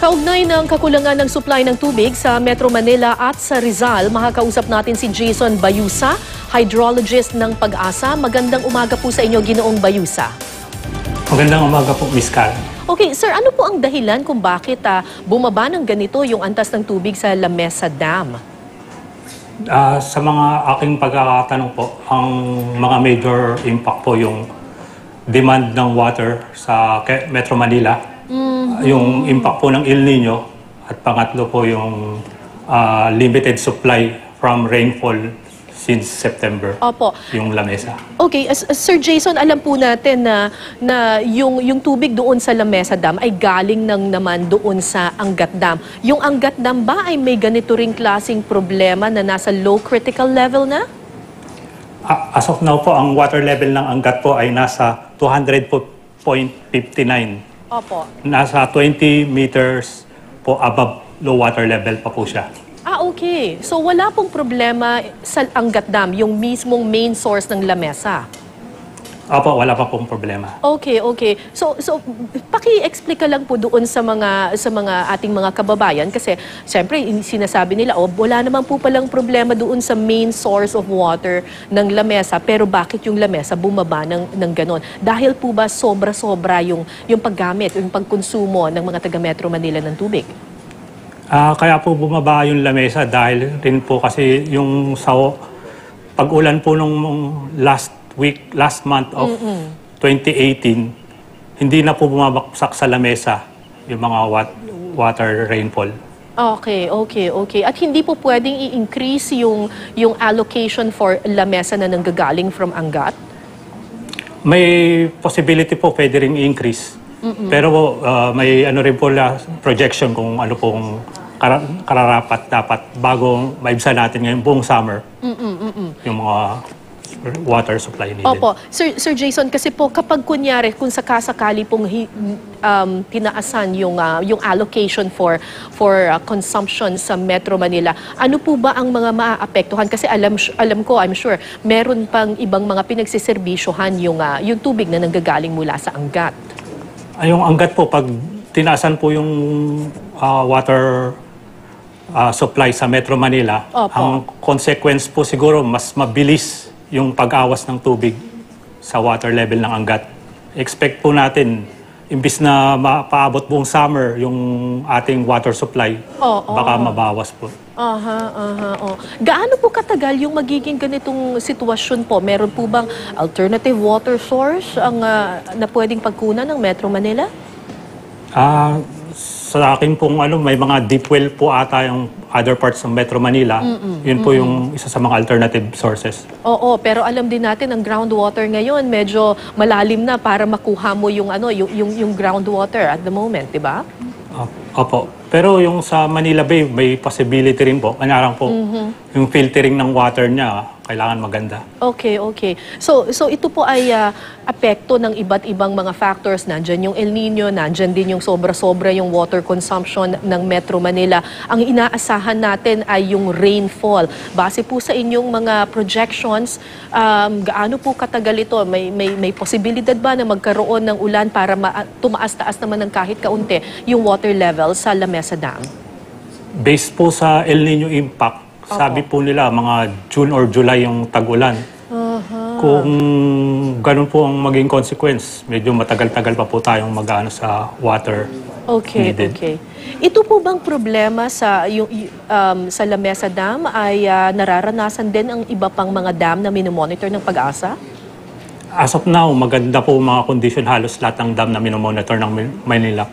Kaugnay ng kakulangan ng supply ng tubig sa Metro Manila at sa Rizal, makakausap natin si Jason Bayusa, hydrologist ng Pag-asa. Magandang umaga po sa inyo, Ginoong Bayusa. Magandang umaga po, Miss Karen. Okay, sir, ano po ang dahilan kung bakit bumaba ng ganito yung antas ng tubig sa La Mesa Dam? Sa mga aking pagkakatanong po, ang mga major impact po yung demand ng water sa Metro Manila. Yung impact po ng El Nino at pangatlo po yung limited supply from rainfall since September. Opo. Yung La Mesa. Okay, Sir Jason, alam po natin na yung tubig doon sa La Mesa Dam ay galing naman doon sa Angat Dam. Yung Angat Dam ba ay may ganito ring klaseng problema na nasa low critical level na? As of now po, ang water level ng Angat po ay nasa 200.59. Opo. Nasa 20 meters po above low water level pa po siya. Okay. So wala pong problema sa Angat Dam, yung mismong main source ng La Mesa? Opo, wala pa pong problema. Okay. So paki-explica lang po doon sa mga ating mga kababayan kasi siyempre sinasabi nila wala naman po palang problema doon sa main source of water ng La Mesa, pero bakit yung La Mesa bumaba ng ganon? Dahil po ba sobra-sobra yung paggamit, yung pagkonsumo ng mga taga Metro Manila ng tubig? Kaya po bumaba yung La Mesa dahil rin po kasi yung sa pag-ulan po nung last month of 2018, hindi na po bumabaksak sa La Mesa yung mga water rainfall. Okay. At hindi po pwedeng i-increase yung allocation for La Mesa na nanggagaling from Angat? May possibility po pwede rin i-increase. Pero may ano rin po projection kung ano pong kararapat dapat bago maibsan natin ngayong buong summer yung mga water supply needed. Opo. Sir Jason, kasi po kapag kunyari kung sakasakali pong tinaasan yung allocation for consumption sa Metro Manila, ano po ba ang mga maaapektuhan? Kasi alam ko, I'm sure, meron pang ibang mga pinagsiservisyohan yung tubig na nanggagaling mula sa Angat. Yung Angat po, pag tinaasan po yung water supply sa Metro Manila, Opo. ang consequence po siguro mas mabilis yung pag-awas ng tubig sa water level ng Angat. Expect po natin, imbis na mapaabot buong summer yung ating water supply, baka mabawas po. Gaano po katagal yung magiging ganitong sitwasyon po? Meron po bang alternative water source na pwedeng pagkunan ng Metro Manila? Sa akin pong may mga deep well po ata yung other parts ng Metro Manila. Yun po yung isa sa mga alternative sources. Oo, pero alam din natin ang groundwater ngayon medyo malalim na para makuha mo yung groundwater at the moment, di ba? Opo. Pero yung sa Manila Bay, may possibility rin po. Kanyarang po, yung filtering ng water niya, kailangan maganda. Okay. So ito po ay apekto ng iba't ibang mga factors. Nandyan yung El Nino, nandyan din yung sobra-sobra yung water consumption ng Metro Manila. Ang inaasahan natin ay yung rainfall. Base po sa inyong mga projections, gaano po katagal ito? May posibilidad ba na magkaroon ng ulan para tumaas-taas naman ng kahit kaunti yung water level sa La Mesa Dam? Based po sa El Nino impact, sabi po nila mga June or July yung tag-ulan. Kung ganun po ang maging consequence, medyo matagal-tagal pa po tayong mag-ano sa water needed. Okay. Ito po bang problema sa La Mesa Dam ay nararanasan din ang iba pang mga dam na minomonitor ng Pag-asa? As of now, maganda po mga condition. Halos lahat ng dam na minomonitor ng Manila,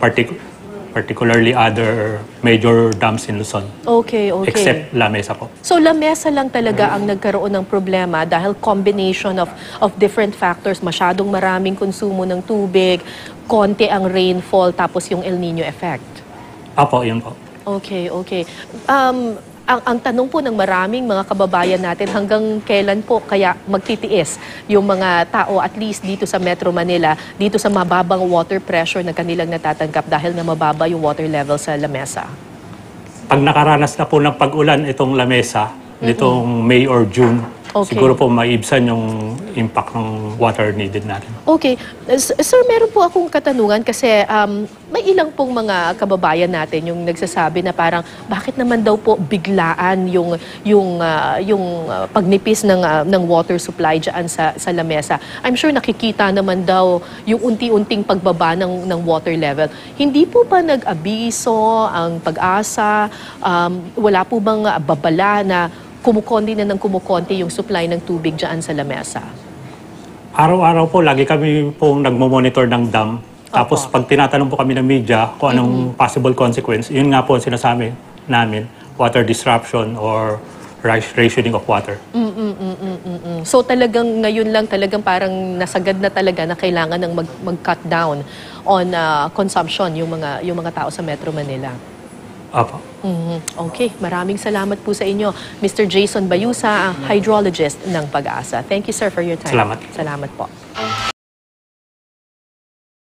particularly other major dams in Luzon. Okay. Except La Mesa po. So La Mesa lang talaga ang nagkaroon ng problema dahil combination of different factors, masyadong maraming konsumo ng tubig, konti ang rainfall, tapos yung El Nino effect. Apo, yun po. Okay. Ang tanong po ng maraming mga kababayan natin, hanggang kailan po kaya magtitiis yung mga tao, at least dito sa Metro Manila, dito sa mababang water pressure na kanilang natatanggap dahil na mababa yung water level sa La Mesa? Pag nakaranas na po ng pag-ulan itong La Mesa, nitong May or June, Okay. siguro po maibsan yung impact ng water needed natin. Okay. Sir, meron po akong katanungan kasi may ilang pong mga kababayan natin yung nagsasabi na parang bakit naman daw po biglaan yung pagnipis ng water supply diyan sa lamesa. I'm sure nakikita naman daw yung unti-unting pagbaba ng water level. Hindi po ba nag-abiso ang Pag-asa? Wala po bang babala na kumukonti na ng kumukonti yung supply ng tubig diyan sa lamesa? Araw-araw po, lagi kami po nagmo-monitor ng dam. Tapos pag tinatanong po kami ng media kung anong possible consequence, yun nga po ang sinasabi namin, water disruption or rationing of water. So talagang ngayon lang talagang parang nasagad na talaga na kailangan ng mag-cut down on consumption yung mga tao sa Metro Manila. Apo. Okay, maraming salamat po sa inyo, Mr. Jason Bayusa, ang hydrologist ng Pag-asa. Thank you, sir, for your time. Salamat. Salamat po.